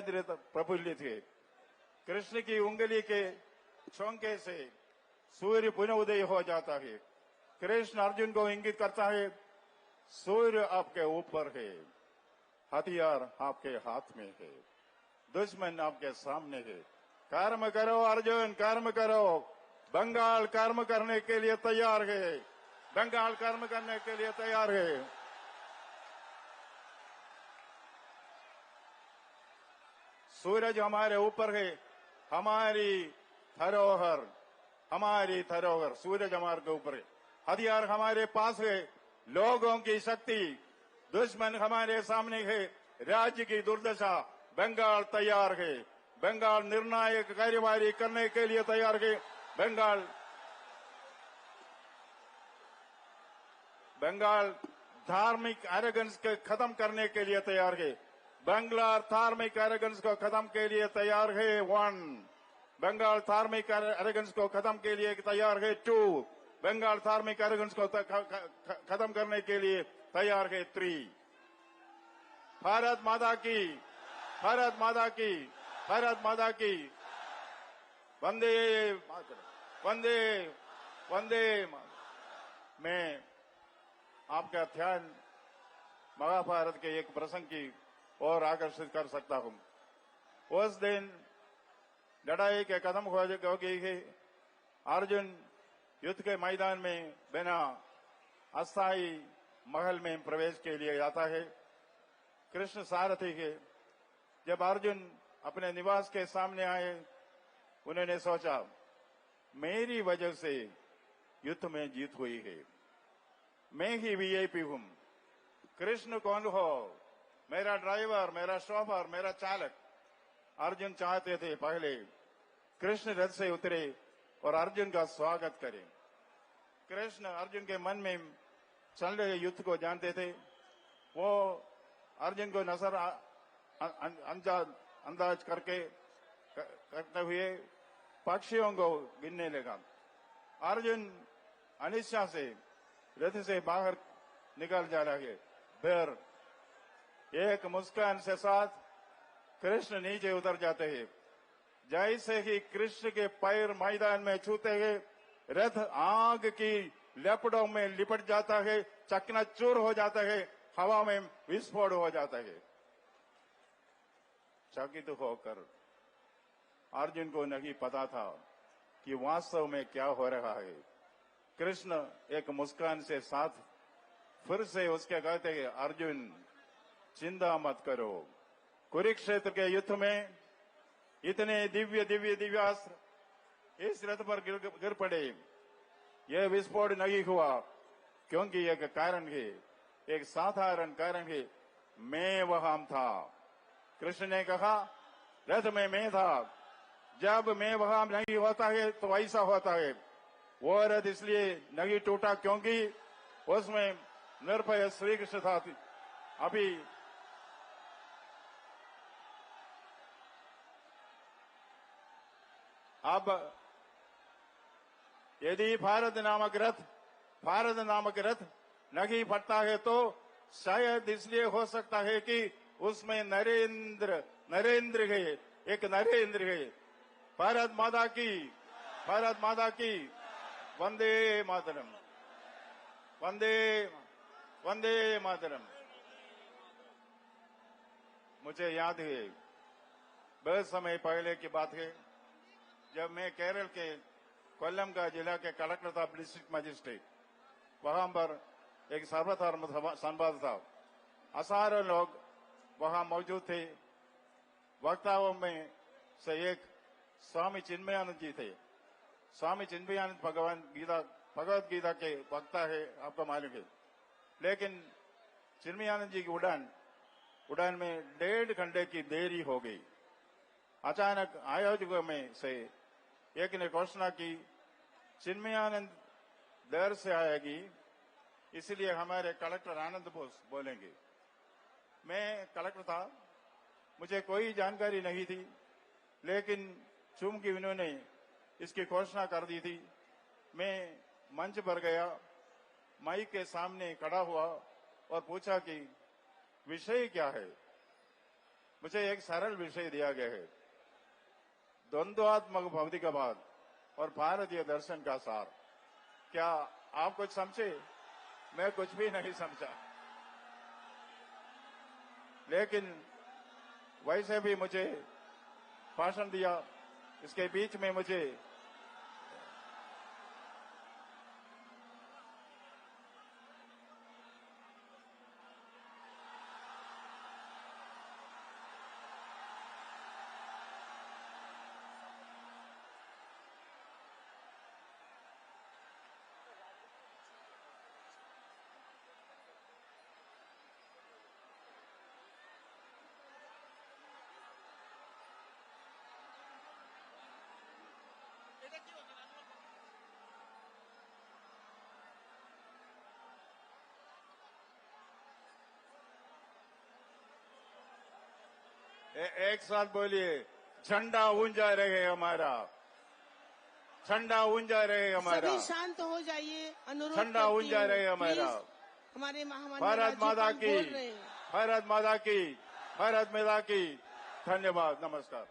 सहज प्रफुल्लित है। कृष्ण की उंगली के छौंके से सूर्य पुनः उदय हो जाता है। कृष्ण अर्जुन को इंगित करता है, सूर्य आपके ऊपर है, हथियार आपके हाथ में है, दुश्मन आपके सामने है। कर्म करो अर्जुन, कर्म करो। बंगाल कर्म करने के लिए तैयार है, बंगाल कर्म करने के लिए तैयार है। सूरज हमारे ऊपर है, हमारी धरोहर, हमारी धरोहर सूरज हमारे ऊपर है। हथियार हमारे पास है, लोगों की शक्ति। दुश्मन हमारे सामने है, राज्य की दुर्दशा। बंगाल तैयार है, बंगाल निर्णायक कार्यवाही करने के लिए तैयार है। बंगाल धार्मिक एरोगेंस को खत्म करने के लिए तैयार है। बंगाल धार्मिक एरोगेंस को खत्म के लिए तैयार है 1। बंगाल धार्मिक एरोगेंस को खत्म के लिए तैयार है 2। बंगाल धार्मिक एरोगेंस को खत्म करने के लिए तैयार है 3। भारत माता की, भारत माता की, भारत माता की। वंदे वंदे वंदे। मैं आपका ध्यान महाभारत के एक प्रसंग की ओर आकर्षित कर सकता हूं। उस दिन लड़ाई के कदम हो गई है। अर्जुन युद्ध के मैदान में बिना अस्थायी महल में प्रवेश के लिए जाता है। कृष्ण सारथी है। जब अर्जुन अपने निवास के सामने आए, उन्होंने सोचा, मेरी वजह से युद्ध में जीत हुई है, मैं ही वीआईपी हूं। कृष्ण कौन हो? मेरा ड्राइवर, मेरा शोफर, मेरा चालक। अर्जुन चाहते थे पहले कृष्ण रथ से उतरे और अर्जुन का स्वागत करें। कृष्ण अर्जुन के मन में चल रहे युद्ध को जानते थे। वो अर्जुन को नजर अंदाज करते हुए पक्षियों को गिनने लगा। अर्जुन अनिच्छा से रथ से बाहर निकल जा रहा है। फिर एक मुस्कान से साथ कृष्ण नीचे उतर जाते हैं। जैसे ही कृष्ण के पैर मैदान में छूते हैं, रथ आग की लपटों में लिपट जाता है, चकनाचूर हो जाता है, हवा में विस्फोट हो जाता है। चकित होकर अर्जुन को नहीं पता था कि वास्तव में क्या हो रहा है। कृष्ण एक मुस्कान से साथ फिर से उसके कहते हैं, अर्जुन चिंता मत करो। कुरुक्षेत्र के युद्ध में इतने दिव्य दिव्य दिव्यास्त्र इस रथ पर गिर पड़े। यह विस्फोट नहीं हुआ क्योंकि एक कारण है, एक साधारण कारण है, मैं वहां था। कृष्ण ने कहा, रथ में मैं था। जब मैं वहां नहीं होता है तो ऐसा होता है। वो रथ इसलिए नहीं टूटा क्योंकि उसमें निर्भय श्री कृष्ण था। अभी अब यदि भारत नामक रथ नहीं फटता है तो शायद इसलिए हो सकता है कि उसमें नरेंद्र है, एक नरेंद्र है। भारत माता की, भारत माता की। वंदे मातरम, वंदे वंदे मातरम। मुझे याद है, बहुत समय पहले की बात है, जब मैं केरल के कोल्लम का जिला के कलेक्टर था, डिस्ट्रिक्ट मजिस्ट्रेट। वहां पर एक सर्वधर्म संवाद था। हजारों लोग वहां मौजूद थे। वक्ताओं में से एक स्वामी चिन्मयानंद जी थे। स्वामी चिन्मयानंद भगवत गीता के वक्ता है, आपको मालूम है। लेकिन चिन्मयानंद जी की उड़ान में 1.5 घंटे की देरी हो गई। अचानक आयोजकों में से एक ने घोषणा की, चिन्मयानंद देर से आएगी, इसलिए हमारे कलेक्टर आनंद बोस बोलेंगे। मैं कलेक्टर था, मुझे कोई जानकारी नहीं थी, लेकिन चूंकि उन्होंने इसकी घोषणा कर दी थी, मैं मंच पर गया, माइक के सामने खड़ा हुआ और पूछा कि विषय क्या है। मुझे एक सरल विषय दिया गया है, द्वंद्वात्मक भौतिकवाद और भारतीय दर्शन का सार। क्या आप कुछ समझे? मैं कुछ भी नहीं समझा, लेकिन वैसे भी मुझे भाषण दिया। इसके बीच में मुझे एक साथ बोलिए, झंडा ऊंचा रहे हमारा, झंडा ऊंचा रहे हमारा। सभी शांत हो जाइए, अनुरोध झंडा ऊंचा रहे हमारा। हमारे महामाननीय भारत माता की, बोल रहे हैं। भारत माता की, भारत माता की। धन्यवाद, नमस्कार।